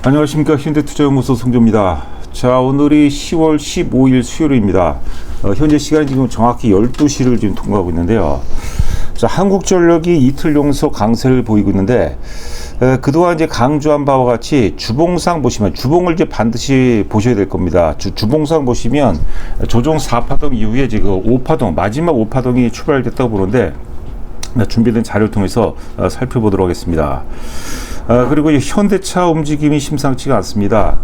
안녕하십니까. 현대투자연구소 송조입니다. 자, 오늘이 10월 15일 수요일입니다. 현재 시간이 지금 정확히 12시를 지금 통과하고 있는데요. 자, 한국전력이 이틀 연속 강세를 보이고 있는데, 그동안 이제 강조한 바와 같이 주봉상 보시면, 주봉을 이제 반드시 보셔야 될 겁니다. 주봉상 보시면 조정 4파동 이후에 지금 5파동, 마지막 5파동이 출발됐다고 보는데, 준비된 자료를 통해서 살펴보도록 하겠습니다. 그리고 이 현대차 움직임이 심상치가 않습니다.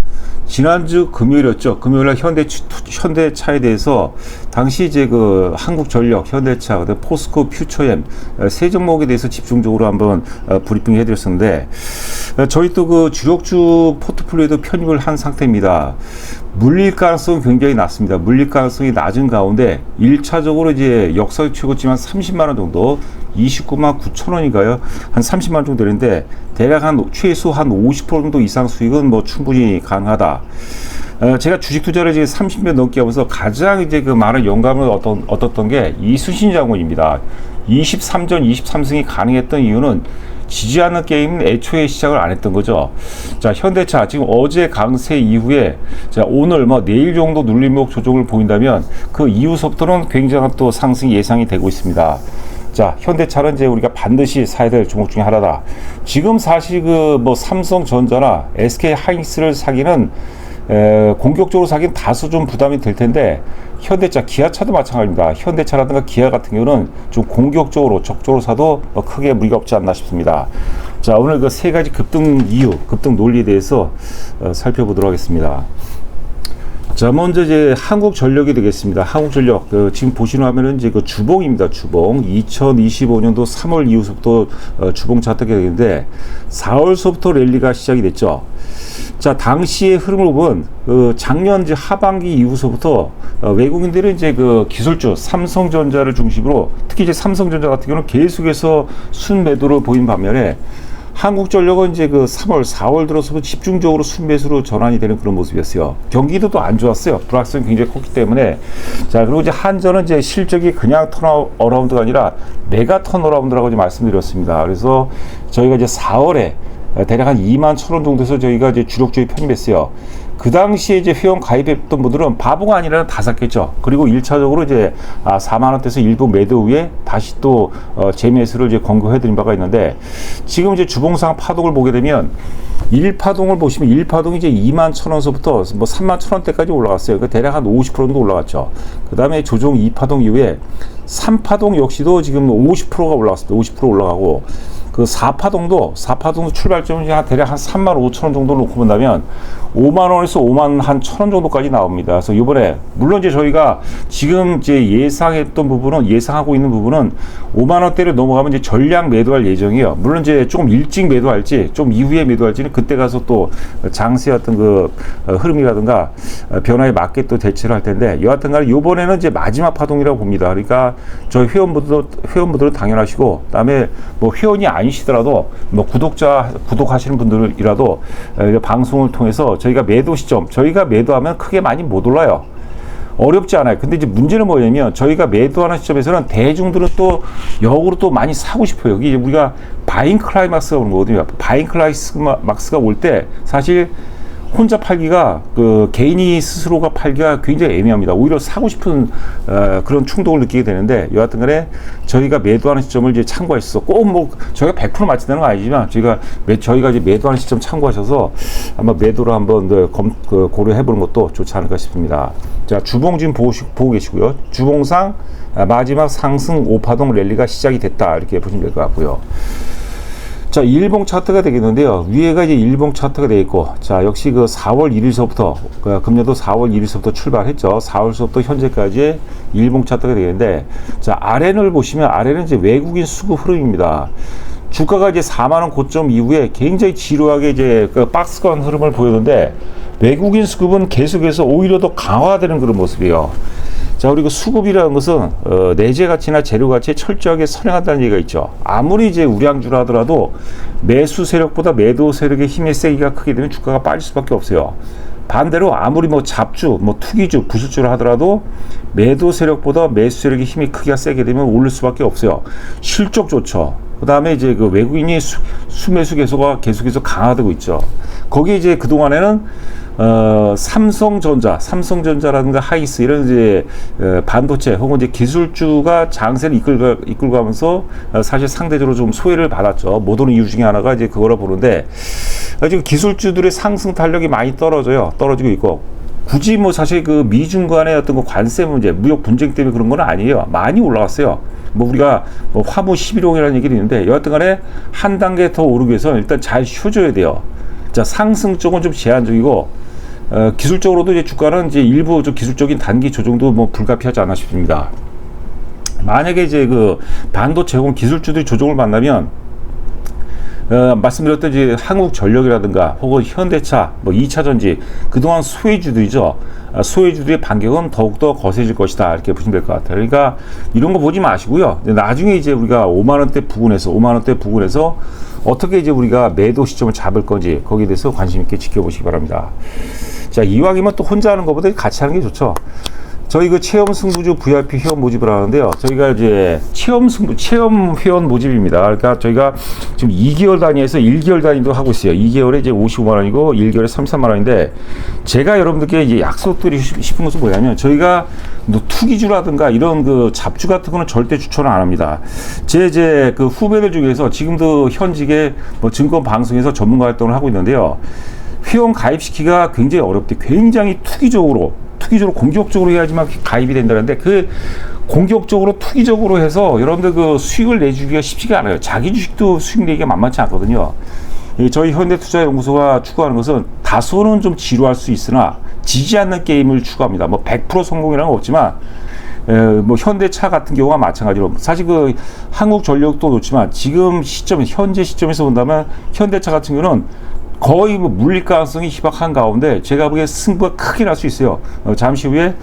지난주 금요일이었죠. 금요일날 현대차에 대해서 당시 이제 그 한국전력, 현대차, 포스코, 퓨처엠 세 종목에 대해서 집중적으로 한번 브리핑 해드렸었는데, 저희 또 그 주력주 포트폴리오에도 편입을 한 상태입니다. 물릴 가능성은 굉장히 낮습니다. 물릴 가능성이 낮은 가운데 1차적으로 이제 역사 최고치만 30만 원 정도, 29만 9천 원인가요? 한 30만 원 정도 되는데, 대략 한 최소 한 50% 정도 이상 수익은 뭐 충분히 가능하다. 제가 주식 투자를 이제 30년 넘게 하면서 가장 이제 그 많은 영감을 얻었던 게 이순신 장군입니다. 23전 23승이 가능했던 이유는 지지 않는 게임은 애초에 시작을 안 했던 거죠. 자, 현대차 지금 어제 강세 이후에, 자, 오늘 뭐 내일 정도 눌림목 조정을 보인다면 그 이후서부터는 굉장한 또 상승이 예상이 되고 있습니다. 자, 현대차는 이제 우리가 반드시 사야 될 종목 중에 하나다. 지금 사실 그 뭐 삼성전자나 SK 하이닉스를 사기는 공격적으로 사기는 다소 좀 부담이 될 텐데, 현대차, 기아차도 마찬가지입니다. 현대차라든가 기아 같은 경우는 좀 공격적으로, 적극적으로 사도 크게 무리가 없지 않나 싶습니다. 자, 오늘 그 세 가지 급등 이유, 급등 논리에 대해서 살펴보도록 하겠습니다. 자, 먼저 이제 한국전력이 되겠습니다. 한국전력, 지금 보시는 화면은 이제 그 주봉입니다. 주봉. 2025년도 3월 이후부터 주봉 차트가 되는데, 4월서부터 랠리가 시작이 됐죠. 자, 당시의 흐름을 보면 작년 이제 하반기 이후서부터 외국인들은 이제 그 기술주 삼성전자를 중심으로, 특히 이제 삼성전자 같은 경우는 계속해서 순매도를 보인 반면에, 한국전력은 이제 그 3월, 4월 들어서부터 집중적으로 순매수로 전환이 되는 그런 모습이었어요. 경기도도 안 좋았어요. 불확실성이 굉장히 컸기 때문에. 자, 그리고 이제 한전은 이제 실적이 그냥 턴어라운드가 아니라 메가 턴어라운드라고 이제 말씀드렸습니다. 그래서 저희가 이제 4월에 대략 한 2만 1,000원 정도에서 저희가 이제 주력주에 편입했어요. 그 당시에 이제 회원 가입했던 분들은 바보가 아니라 다 샀겠죠. 그리고 1차적으로 이제 4만원대에서 일부 매도 후에 다시 또 재매수를 이제 권고해드린 바가 있는데, 지금 이제 주봉상 파동을 보게 되면 1파동을 보시면 1파동이 이제 2만 1,000원서부터 뭐 3만 1,000원대까지 올라갔어요. 그 대략 한 50% 정도 올라갔죠. 그 다음에 조정 2파동 이후에 3파동 역시도 지금 50%가 올라갔습니다. 50% 올라가고, 그 4파동도 출발점이 대략 한 3만 5천 원 정도 놓고 본다면 5만 원에서 5만 한 1,000원 정도까지 나옵니다. 그래서 이번에 물론 이제 저희가 지금 이제 예상하고 있는 부분은 5만 원대를 넘어가면 이제 전량 매도할 예정이에요. 물론 이제 조금 일찍 매도할지 좀 이후에 매도할지는 그때 가서 또 장세의 어떤 그 흐름이라든가 변화에 맞게 또 대처를 할 텐데, 여하튼간에 이번에는 이제 마지막 파동이라고 봅니다. 그러니까 저희 회원분들은 당연하시고, 그다음에 뭐 회원이 아니시더라도 뭐 구독하시는 분들이라도 방송을 통해서 저희가 매도 시점, 저희가 매도하면 크게 많이 못 올라요. 어렵지 않아요. 근데 이제 문제는 뭐냐면, 저희가 매도하는 시점에서는 대중들은 또 역으로 또 많이 사고 싶어요. 여기 우리가 바잉 클라이막스가 오는 거거든요. 바잉 클라이막스가 올 때 사실 혼자 팔기가, 개인이 스스로가 팔기가 굉장히 애매합니다. 오히려 사고 싶은 그런 충동을 느끼게 되는데, 여하튼 간에 저희가 매도하는 시점을 이제 참고하셔서, 꼭 뭐 저희가 100% 맞춘다는 건 아니지만, 저희가 이제 매도하는 시점 참고하셔서 한번 매도를 한번 고려해 보는 것도 좋지 않을까 싶습니다. 자, 주봉 지금 보고 계시고요. 주봉상 마지막 상승 5파동 랠리가 시작이 됐다, 이렇게 보시면 될 것 같고요. 자, 일봉 차트가 되겠는데요. 위에가 이제 일봉 차트가 되어 있고, 자, 역시 그 4월 1일서부터, 금년도 4월 1일서부터 출발했죠. 4월서부터 현재까지의 일봉 차트가 되겠는데, 자, 아래를 보시면, 아래는 이제 외국인 수급 흐름입니다. 주가가 이제 4만원 고점 이후에 굉장히 지루하게 이제 그 박스권 흐름을 보였는데, 외국인 수급은 계속해서 오히려 더 강화되는 그런 모습이에요. 자, 그리고 수급이라는 것은 내재 가치나 재료 가치에 철저하게 선행한다는 얘기가 있죠. 아무리 이제 우량주라 하더라도 매수 세력보다 매도 세력의 힘의 세기가 크게 되면 주가가 빠질 수밖에 없어요. 반대로 아무리 뭐 잡주, 뭐 투기주, 부실주를 하더라도 매도 세력보다 매수 세력의 힘이 크기가 세게 되면 오를 수밖에 없어요. 실적 좋죠. 그 다음에 이제 그 외국인이 수매수 계속가 계속해서 강화되고 있죠. 거기에 이제 그동안에는 삼성전자라든가 하이스 이런 이제 반도체 혹은 이제 기술주가 장세를 이끌고 가면서 사실 상대적으로 좀 소외를 받았죠. 못 오는 이유 중에 하나가 이제 그거라 보는데 지금 기술주들의 상승 탄력이 많이 떨어지고 있고 굳이 뭐 사실 그 미중 간의 어떤 그 관세 문제, 무역 분쟁 때문에 그런 건 아니에요. 많이 올라갔어요. 뭐 우리가 뭐 화무 11홍이라는 얘기도 있는데 여하튼 간에 한 단계 더 오르기 위해서 일단 잘 쉬어줘야 돼요. 자, 상승 쪽은 좀 제한적이고 기술적으로도 이제 주가는 이제 일부 좀 기술적인 단기 조정도 뭐 불가피하지 않나 싶습니다. 만약에 이제 그 반도체 혹은 기술주들이 조정을 만나면 말씀드렸던 이제 한국전력이라든가 혹은 현대차, 뭐 2차전지 그동안 소외주들이죠. 소외주들의 반격은 더욱더 거세질 것이다 이렇게 보시면 될 것 같아요. 그러니까 이런 거 보지 마시고요. 나중에 이제 우리가 5만원대 부근에서 어떻게 이제 우리가 매도 시점을 잡을 건지 거기에 대해서 관심 있게 지켜보시기 바랍니다. 자, 이왕이면 또 혼자 하는 것보다 같이 하는 게 좋죠. 저희 그 체험 승부주 VIP 회원 모집을 하는데요. 저희가 이제 체험 회원 모집입니다. 그러니까 저희가 지금 2개월 단위에서 1개월 단위도 하고 있어요. 2개월에 이제 55만원이고 1개월에 33만원인데 제가 여러분들께 이제 약속드리고 싶은 것은 뭐냐면 저희가 뭐 투기주라든가 이런 그 잡주 같은 거는 절대 추천을 안 합니다. 제 그 후배들 중에서 지금도 현직의 뭐 증권 방송에서 전문가 활동을 하고 있는데요. 회원 가입시키기가 굉장히 어렵대. 굉장히 투기적으로 공격적으로 해야지만 가입이 된다는데 그 공격적으로 투기적으로 해서 여러분들 그 수익을 내주기가 쉽지가 않아요. 자기 주식도 수익 내기가 만만치 않거든요. 저희 현대투자연구소가 추구하는 것은 다소는 좀 지루할 수 있으나 지지 않는 게임을 추구합니다. 뭐 100% 성공이라는 건 없지만 뭐 현대차 같은 경우가 마찬가지로 사실 그 한국전력도 좋지만 지금 현재 시점에서 본다면 현대차 같은 경우는 거의 뭐 물릴 가능성이 희박한 가운데 제가 보기에 승부가 크게 날 수 있어요. 잠시 후에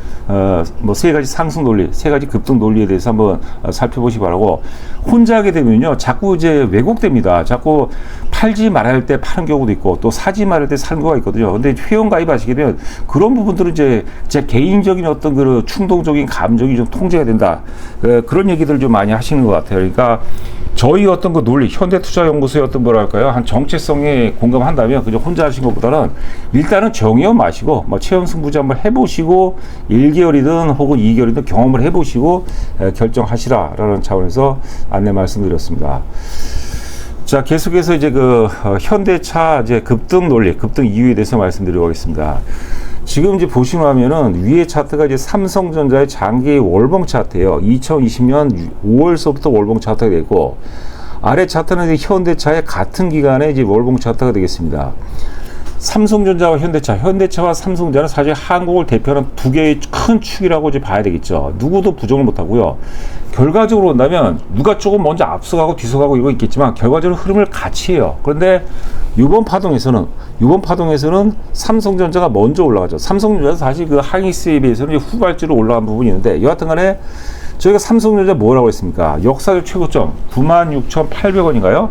뭐 세 가지 상승 논리, 세 가지 급등 논리에 대해서 한번 살펴보시기 바라고 혼자 하게 되면요 자꾸 이제 왜곡됩니다. 자꾸 팔지 말아야 할 때 파는 경우도 있고 또 사지 말아야 할 때 사는 경우가 있거든요. 근데 회원 가입하시게 되면 그런 부분들은 이제 제 개인적인 어떤 그 충동적인 감정이 좀 통제가 된다. 그런 얘기들을 좀 많이 하시는 것 같아요. 그러니까 저희 어떤 그 논리, 현대투자연구소의 어떤 뭐랄까요, 한 정체성에 공감한다면 그저 혼자 하신 것보다는 일단은 정의원 마시고 뭐 체험 승부주 한번 해보시고 1개월이든 혹은 2개월이든 경험을 해보시고 결정하시라라는 차원에서 안내 말씀드렸습니다. 자, 계속해서 이제 그 현대차 이제 급등 논리, 급등 이유에 대해서 말씀드리겠습니다. 지금 이제 보시면은 위에 차트가 이제 삼성전자의 장기 월봉 차트예요. 2020년 5월서부터 월봉 차트가 되고 아래 차트는 이제 현대차의 같은 기간에 이제 월봉 차트가 되겠습니다. 삼성전자와 현대차와 삼성전자는 사실 한국을 대표하는 두 개의 큰 축이라고 이제 봐야 되겠죠. 누구도 부정을 못 하고요. 결과적으로 본다면 누가 조금 먼저 앞서가고 뒤서가고 이거 있겠지만 결과적으로 흐름을 같이 해요. 그런데 이번 파동에서는 삼성전자가 먼저 올라가죠. 삼성전자는 사실 그 하이닉스에 비해서는 후발주로 올라간 부분이 있는데 여하튼 간에 저희가 삼성전자 뭐라고 했습니까? 역사적 최고점 96,800원인가요?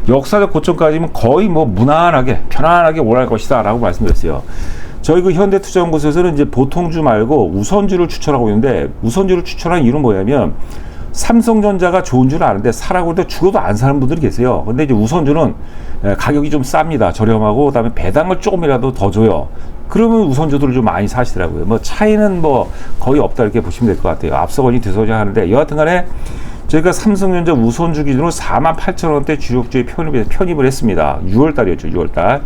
역사적 고점까지는 거의 뭐 무난하게 편안하게 올라갈 것이다 라고 말씀드렸어요. 저희 그 현대투자연구소에서는 이제 보통주 말고 우선주를 추천하고 있는데 우선주를 추천한 이유는 뭐냐면 삼성전자가 좋은 줄 아는데 사라고 해도 죽어도 안 사는 분들이 계세요. 근데 이제 우선주는 가격이 좀 쌉니다. 저렴하고 그다음에 배당을 조금이라도 더 줘요. 그러면 우선주들을 좀 많이 사시더라고요. 뭐 차이는 뭐 거의 없다 이렇게 보시면 될 것 같아요. 앞서거니 뒤서거니 하는데 여하튼 간에 저희가 삼성전자 우선주 기준으로 48,000원대 주력주에 편입을 했습니다. 6월달이었죠. 6월달.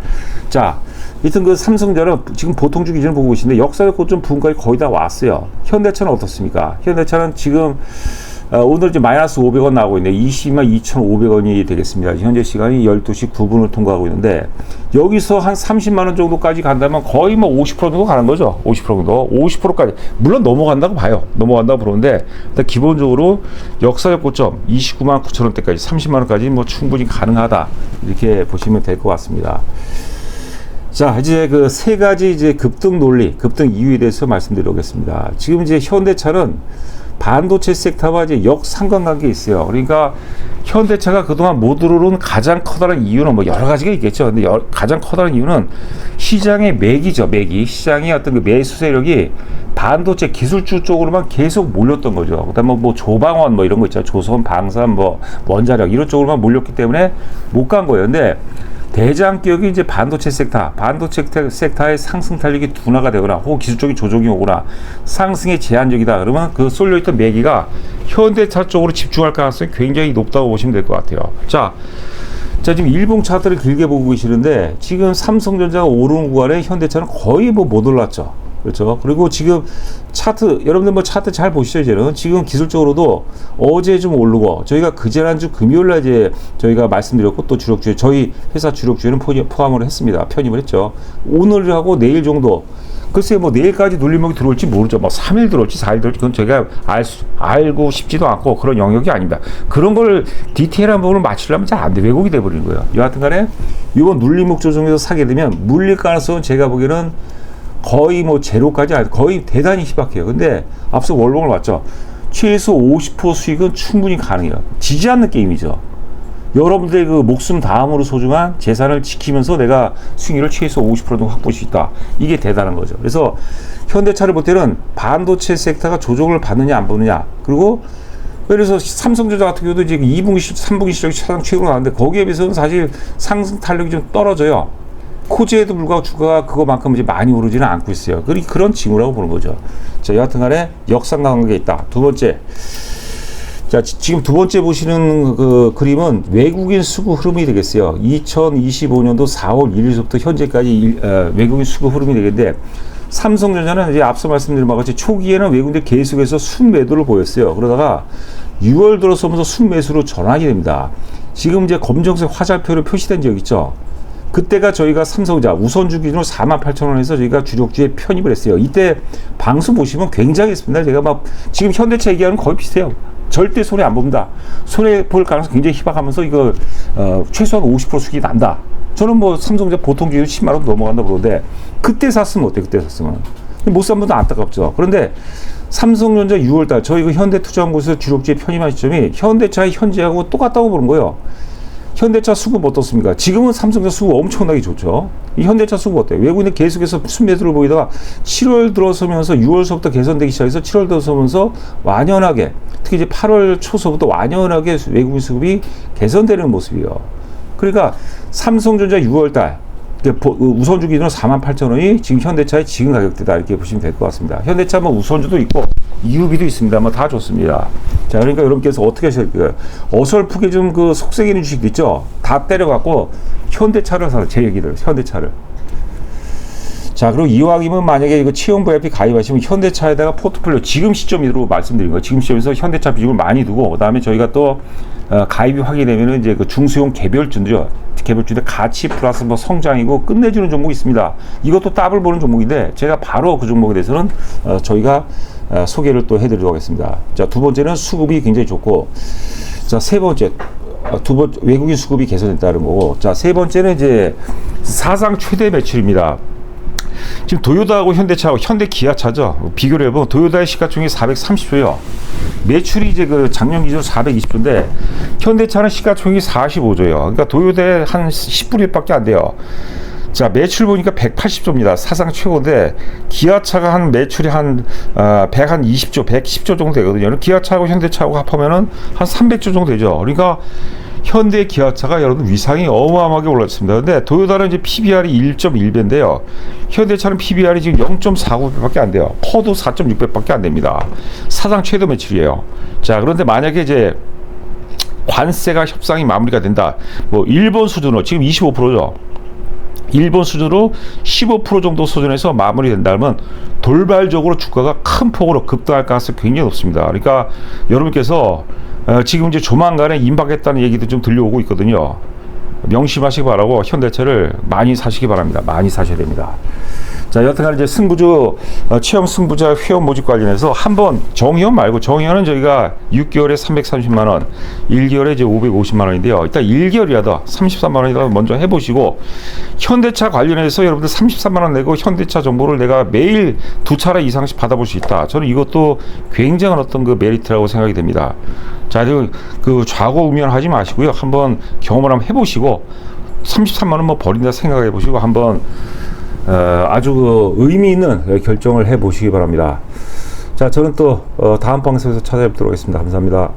자, 하여튼 그 삼성전자는 지금 보통주 기준을 보고 계시는데 역사적 고점 부분까지 거의 다 왔어요. 현대차는 어떻습니까? 현대차는 지금 오늘 이제 마이너스 500원 나오고 있는데 202,500원이 되겠습니다. 현재 시간이 12시 9분을 통과하고 있는데 여기서 한 30만원 정도까지 간다면 거의 뭐 50% 정도 가는 거죠. 50% 정도. 50%까지. 물론 넘어간다고 봐요. 넘어간다고 보는데 일단 기본적으로 역사적 고점 29만 9천원대까지 30만원까지 뭐 충분히 가능하다. 이렇게 보시면 될 것 같습니다. 자, 이제 그 세 가지 이제 급등 논리, 급등 이유에 대해서 말씀드리겠습니다. 지금 이제 현대차는 반도체 섹터와 이제 역상관관계가 있어요. 그러니까 현대차가 그동안 못 오른 가장 커다란 이유는 뭐 여러 가지가 있겠죠. 근데 가장 커다란 이유는 시장의 매기죠. 매기. 시장의 어떤 그 매수 세력이 반도체 기술주 쪽으로만 계속 몰렸던 거죠. 그다음에 뭐 조방원 뭐 이런 거 있잖아요. 조선, 방산, 뭐 원자력 이런 쪽으로만 몰렸기 때문에 못 간 거예요. 근데 대장 기업이 이제 반도체 섹터의 상승 탄력이 둔화가 되거나 혹은 기술적인 조정이 오거나 상승에 제한적이다. 그러면 그 쏠려있던 매기가 현대차 쪽으로 집중할 가능성이 굉장히 높다고 보시면 될 것 같아요. 자, 지금 일봉 차트를 길게 보고 계시는데 지금 삼성전자가 오르는 구간에 현대차는 거의 뭐 못 올랐죠. 그렇죠. 그리고 지금 차트, 여러분들 뭐 차트 잘 보시죠, 이제는. 지금 기술적으로도 어제 좀 오르고, 저희가 그지난주 금요일날 이제 저희가 말씀드렸고, 또 주력주에, 저희 회사 주력주에는 포함을 했습니다. 편입을 했죠. 오늘하고 내일 정도. 글쎄, 뭐 내일까지 눌림목이 들어올지 모르죠. 뭐 3일 들어올지 4일 들어올지, 그건 제가 알고 싶지도 않고 그런 영역이 아닙니다. 그런 걸 디테일한 부분을 맞추려면 잘 안 돼. 왜곡이 돼버리는 거예요. 여하튼 간에, 이번 눌림목 조정에서 사게 되면 물릴 가능성은 제가 보기에는 거의 뭐 제로까지 아니 거의 대단히 희박해요. 근데 앞서 월봉을 봤죠. 최소 50% 수익은 충분히 가능해요. 지지 않는 게임이죠. 여러분들의 그 목숨 다음으로 소중한 재산을 지키면서 내가 수익률을 최소 50% 정도 확보할 수 있다. 이게 대단한 거죠. 그래서 현대차를 볼 때는 반도체 섹터가 조정을 받느냐 안 받느냐. 그리고 그래서 삼성전자 같은 경우도 이제 2분기, 3분기 실적이 최상 최고로 나왔는데 거기에 비해서는 사실 상승 탄력이 좀 떨어져요. 코지에도 불구하고 주가가 그거만큼 이제 많이 오르지는 않고 있어요. 그런 징후라고 보는 거죠. 자, 여하튼 간에 역상관계가 있다. 두 번째. 자, 지금 두 번째 보시는 그 그림은 외국인 수급 흐름이 되겠어요. 2025년도 4월 1일부터 현재까지 외국인 수급 흐름이 되겠는데, 삼성전자는 이제 앞서 말씀드린 바와 같이 초기에는 외국인들 계속해서 순매도를 보였어요. 그러다가 6월 들어서면서 순매수로 전환이 됩니다. 지금 이제 검정색 화살표로 표시된 지역 있죠. 그때가 저희가 삼성전자 우선주 기준으로 48,000원에서 저희가 주력주에 편입을 했어요. 이때 방송 보시면 굉장했습니다. 제가 막 지금 현대차 얘기하는 거의 비슷해요. 절대 손해 안 봅니다. 손해 볼 가능성 굉장히 희박하면서 이거 최소한 50% 수익이 난다. 저는 뭐 삼성전자 보통 기준 10만 원 넘어간다 그러는데 그때 샀으면 어때? 그때 샀으면 못 산 분도 안타깝죠. 그런데 삼성전자 6월달 저희 그 현대투자연구소 주력주에 편입한 시점이 현대차의 현재하고 똑같다고 보는 거예요. 현대차 수급 어떻습니까? 지금은 삼성전자 수급 엄청나게 좋죠. 이 현대차 수급 어때요? 외국인들 계속해서 순매도를 보이다가 7월 들어서면서 6월서부터 개선되기 시작해서 7월 들어서면서 완연하게, 특히 이제 8월 초서부터 완연하게 외국인 수급이 개선되는 모습이에요. 그러니까 삼성전자 6월달 우선주 기준으로 48,000원이 지금 현대차의 지금 가격대다 이렇게 보시면 될 것 같습니다. 현대차 뭐 우선주도 있고 EUB도 있습니다. 뭐 다 좋습니다. 자, 그러니까 여러분께서 어떻게 하실까요? 어설프게 좀 그 속색이는 주식도 있죠. 다 때려갖고 현대차를 사라. 제 얘기를 현대차를. 자, 그리고 이왕이면 만약에 이거 채용 VIP 가입하시면 현대차에다가 포트폴리오 지금 시점으로 말씀드린 거예요. 지금 시점에서 현대차 비중을 많이 두고 그다음에 저희가 또 가입이 확인되면은 이제 그 중수용 개별주인데요. 개별주인데 가치 플러스 뭐 성장이고 끝내주는 종목이 있습니다. 이것도 더블 보는 종목인데 제가 바로 그 종목에 대해서는 저희가 소개를 또 해드리도록 하겠습니다. 자, 두 번째는 수급이 굉장히 좋고, 자, 세 번째 외국인 수급이 개선됐다는 거고, 자, 세 번째는 이제 사상 최대 매출입니다. 지금 도요타하고 현대차하고 현대 기아차죠. 비교를 해보면 도요타의 시가총액이 430조예요. 매출이 이제 그 작년 기준 420조인데 현대차는 시가총액이 45조예요. 그러니까 도요타의 한 10분의 1밖에 안 돼요. 자, 매출 보니까 180조입니다. 사상 최고인데 기아차가 한 매출이 한 120조, 110조 정도 되거든요. 기아차하고 현대차하고 합하면은 한 300조 정도 되죠. 그러니까 현대 기아차가 여러분 위상이 어마어마하게 올랐습니다. 근데 도요타는 이제 PBR이 1.1배인데요. 현대차는 PBR이 지금 0.49배밖에 안 돼요. 퍼도 4.6배밖에 안 됩니다. 사상 최대 매출이에요. 자, 그런데 만약에 이제 관세가 협상이 마무리가 된다. 뭐 일본 수준으로 지금 25%죠. 일본 수준으로 15% 정도 수준에서 마무리된다면 돌발적으로 주가가 큰 폭으로 급등할 가능성이 굉장히 높습니다. 그러니까 여러분께서 지금 이제 조만간에 임박했다는 얘기도 좀 들려오고 있거든요. 명심하시기 바라고 현대차를 많이 사시기 바랍니다. 많이 사셔야 됩니다. 자, 여튼간 이제 체험 승부자 회원 모집 관련해서 한번 정회원 말고, 정회원은 저희가 6개월에 330만 원, 1개월에 이제 550만 원인데요. 일단 1개월이라도 33만 원이라도 먼저 해보시고, 현대차 관련해서 여러분들 33만 원 내고 현대차 정보를 내가 매일 2차례 이상씩 받아볼 수 있다. 저는 이것도 굉장한 어떤 그 메리트라고 생각이 됩니다. 자, 그 좌고우면하지 마시고요. 한번 경험을 한번 해보시고, 33만 원 뭐 버린다 생각해 보시고 한번 아주 그 의미 있는 결정을 해 보시기 바랍니다. 자, 저는 또 다음 방송에서 찾아뵙도록 하겠습니다. 감사합니다.